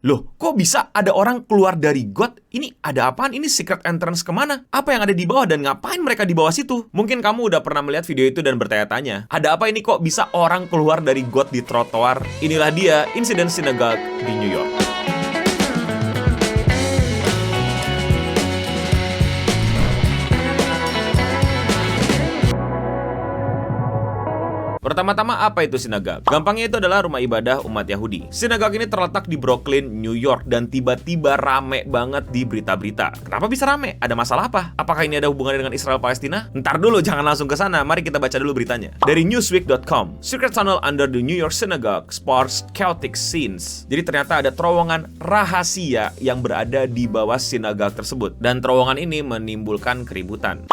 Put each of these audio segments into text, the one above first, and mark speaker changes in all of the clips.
Speaker 1: Loh, kok bisa ada orang keluar dari got? Ini ada apaan? Ini secret entrance kemana? Apa yang ada di bawah dan ngapain mereka di bawah situ? Mungkin kamu udah pernah melihat video itu dan bertanya-tanya, ada apa ini kok bisa orang keluar dari got di trotoar? Inilah dia insiden synagogue di New York. Pertama-tama, apa itu sinagog? Gampangnya itu adalah rumah ibadah umat Yahudi. Sinagog ini terletak di Brooklyn, New York, dan tiba-tiba rame banget di berita-berita. Kenapa bisa rame? Ada masalah apa? Apakah ini ada hubungannya dengan Israel-Palestina? Ntar dulu, jangan langsung ke sana. Mari kita baca dulu beritanya. Dari Newsweek.com, Secret tunnel under the New York synagogue sparks chaotic scenes. Jadi ternyata ada terowongan rahasia yang berada di bawah sinagog tersebut. Dan terowongan ini menimbulkan keributan.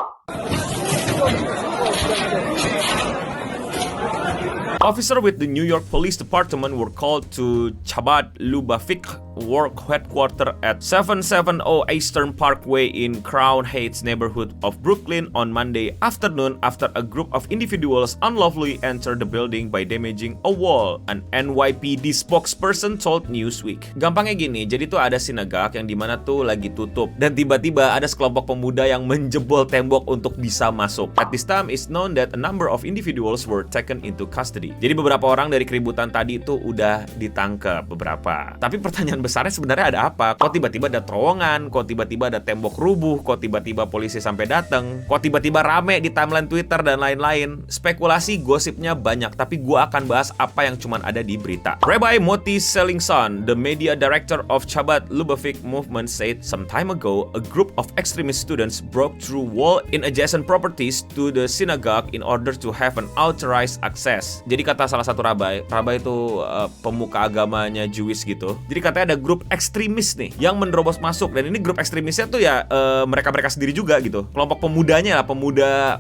Speaker 1: Officers with the New York Police Department were called to Chabad Lubavitch work headquarters at 770 Eastern Parkway in Crown Heights neighborhood of Brooklyn on Monday afternoon after a group of individuals unlawfully entered the building by damaging a wall, an NYPD spokesperson told Newsweek. Gampangnya gini, jadi tuh ada sinagog yang dimana tuh lagi tutup dan tiba-tiba ada sekelompok pemuda yang menjebol tembok untuk bisa masuk. At this time, it's known that a number of individuals were taken into custody. Jadi beberapa orang dari keributan tadi itu udah ditangkap beberapa. Tapi pertanyaan besarnya sebenarnya ada apa? Kok tiba-tiba ada terowongan? Kok tiba-tiba ada tembok rubuh? Kok tiba-tiba polisi sampai datang? Kok tiba-tiba rame di timeline Twitter dan lain-lain? Spekulasi gosipnya banyak, tapi gua akan bahas apa yang cuman ada di berita. Rabbi Moti Seligson, the media director of Chabad Lubavitch movement, said some time ago a group of extremist students broke through wall in adjacent properties to the synagogue in order to have an authorized access. Jadi kata salah satu rabai itu pemuka agamanya Jewish gitu. Jadi katanya ada grup ekstremis nih yang menerobos masuk, dan ini grup ekstremisnya tuh ya mereka sendiri juga gitu. Kelompok pemudanya lah,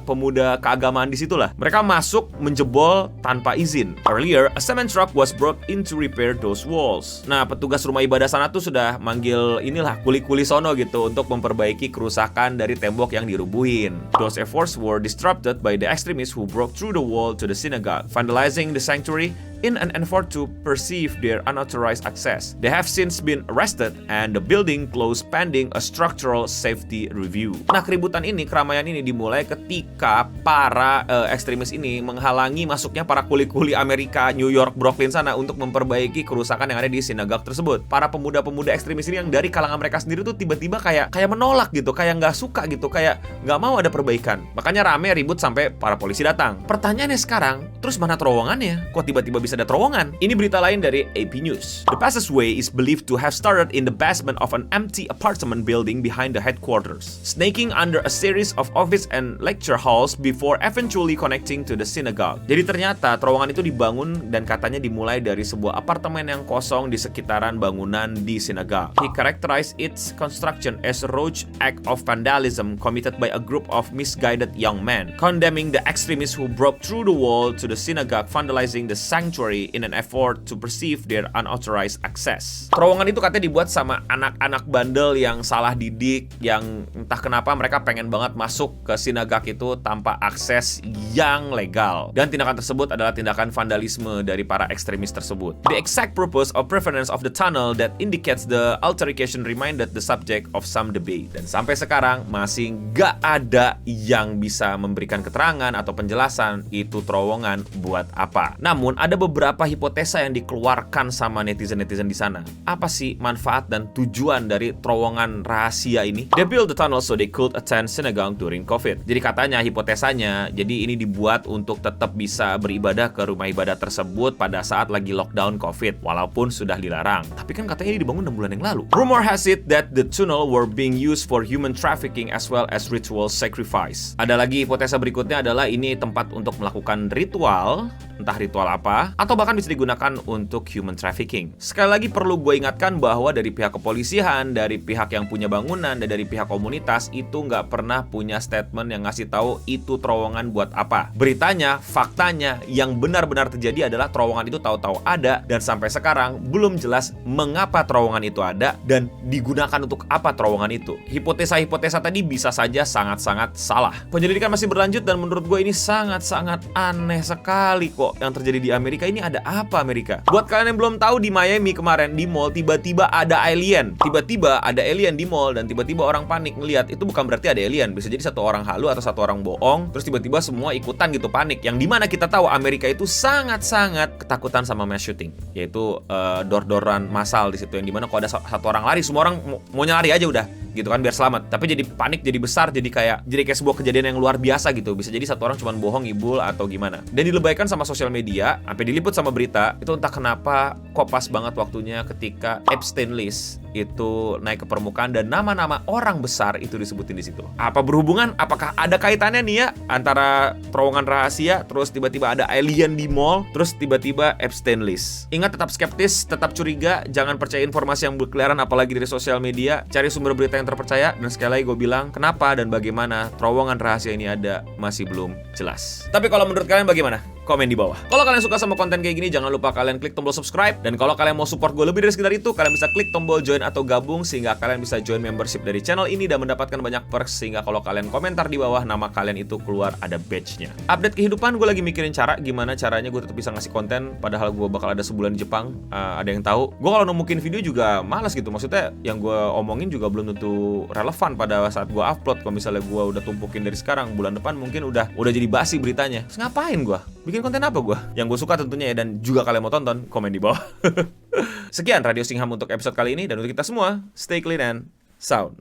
Speaker 1: pemuda keagamaan di situ lah. Mereka masuk menjebol tanpa izin. Earlier, a cement truck was brought in to repair those walls. Nah, petugas rumah ibadah sana tuh sudah manggil inilah kuli-kuli sono gitu untuk memperbaiki kerusakan dari tembok yang dirubuhin. Those efforts were disrupted by the extremists who broke through the wall to the synagogue, vandalizing the sanctuary in an effort to perceive their unauthorized access. They have since been arrested and the building closed pending a structural safety review. Nah, keributan ini, keramaian ini dimulai ketika para ekstremis ini menghalangi masuknya para kuli-kuli Amerika, New York, Brooklyn sana untuk memperbaiki kerusakan yang ada di sinagog tersebut. Para pemuda-pemuda ekstremis ini yang dari kalangan mereka sendiri tuh tiba-tiba kayak menolak gitu, kayak nggak suka gitu, kayak nggak mau ada perbaikan. Makanya rame ribut sampai para polisi datang. Pertanyaannya sekarang, terus mana terowongannya? Kok tiba-tiba bisa ada terowongan? Ini berita lain dari AP News. The passageway is believed to have started in the basement of an empty apartment building behind the headquarters, snaking under a series of office and lecture halls before eventually connecting to the synagogue. Jadi ternyata terowongan itu dibangun dan katanya dimulai dari sebuah apartemen yang kosong di sekitaran bangunan di synagogue. He characterized its construction as a rogue act of vandalism committed by a group of misguided young men, condemning the extremists who broke through the wall to the synagogue, vandalizing the sanctuary in an effort to perceive their unauthorized access. Terowongan itu katanya dibuat sama anak-anak bandel yang salah didik, yang entah kenapa mereka pengen banget masuk ke sinagog itu tanpa akses yang legal. Dan tindakan tersebut adalah tindakan vandalisme dari para ekstremis tersebut. The exact purpose or preference of the tunnel that indicates the altercation remained the subject of some debate. Dan sampai sekarang masih gak ada yang bisa memberikan keterangan atau penjelasan itu terowongan buat apa. Namun ada beberapa hipotesa yang dikeluarkan sama netizen-netizen di sana. Apa sih manfaat dan tujuan dari terowongan rahasia ini? They built the tunnel so they could attend synagogue during COVID. Jadi katanya, hipotesanya, jadi ini dibuat untuk tetap bisa beribadah ke rumah ibadah tersebut pada saat lagi lockdown COVID, walaupun sudah dilarang. Tapi kan katanya ini dibangun 6 bulan yang lalu. Rumor has it that the tunnel were being used for human trafficking as well as ritual sacrifice. Ada lagi hipotesa berikutnya adalah ini tempat untuk melakukan ritual, entah ritual apa, atau bahkan bisa digunakan untuk human trafficking. Sekali lagi perlu gue ingatkan bahwa dari pihak kepolisian, dari pihak yang punya bangunan, dan dari pihak komunitas itu nggak pernah punya statement yang ngasih tahu itu terowongan buat apa. Beritanya, faktanya, yang benar-benar terjadi adalah terowongan itu tahu-tahu ada, dan sampai sekarang belum jelas mengapa terowongan itu ada dan digunakan untuk apa terowongan itu. Hipotesa-hipotesa tadi bisa saja sangat-sangat salah. Penyelidikan masih berlanjut dan menurut gue ini sangat-sangat aneh sekali kok yang terjadi di Amerika. ini ada apa Amerika? Buat kalian yang belum tahu, di Miami kemarin di mall tiba-tiba ada alien. Tiba-tiba ada alien di mall dan tiba-tiba orang panik ngelihat. Itu bukan berarti ada alien, bisa jadi satu orang halu atau satu orang bohong. Terus tiba-tiba semua ikutan gitu panik. Yang dimana kita tahu Amerika itu sangat-sangat ketakutan sama mass shooting, yaitu dor-doran massal di situ. Yang dimana kalau ada satu orang lari, semua orang mau lari aja udah gitu kan biar selamat. Tapi jadi panik, jadi besar, jadi kayak sebuah kejadian yang luar biasa gitu. Bisa jadi satu orang cuma bohong, ngibul atau gimana. Dan dilebaikan sama sosial media, sampai diliput sama berita. Itu entah kenapa kok pas banget waktunya ketika Epstein list itu naik ke permukaan dan nama-nama orang besar itu disebutin di situ. Apa berhubungan? Apakah ada kaitannya nih ya antara terowongan rahasia, terus tiba-tiba ada alien di mall, terus tiba-tiba Epstein list? Ingat, tetap skeptis, tetap curiga, jangan percaya informasi yang berkeliaran apalagi dari sosial media. Cari sumber berita yang terpercaya. Dan sekali lagi gue bilang, kenapa dan bagaimana terowongan rahasia ini ada masih belum jelas. Tapi kalau menurut kalian bagaimana? Komen di bawah. Kalau kalian suka sama konten kayak gini, jangan lupa kalian klik tombol subscribe. Dan kalau kalian mau support gue lebih dari sekedar itu, kalian bisa klik tombol join atau gabung, sehingga kalian bisa join membership dari channel ini dan mendapatkan banyak perks, sehingga kalau kalian komentar di bawah, nama kalian itu keluar ada badge-nya. Update kehidupan, gue lagi mikirin gimana caranya gue tetap bisa ngasih konten, padahal gue bakal ada sebulan di Jepang. Ada yang tahu? Gue kalau nemukin video juga malas gitu. Maksudnya yang gue omongin juga belum tentu relevan pada saat gue upload. Kalau misalnya gue udah tumpukin dari sekarang, bulan depan mungkin udah jadi basi beritanya. Terus ngapain gue? Bikin konten apa gue? Yang gue suka tentunya ya, dan juga kalian mau tonton, komen di bawah. Sekian Radio Singham untuk episode kali ini, dan untuk kita semua, stay clean and sound.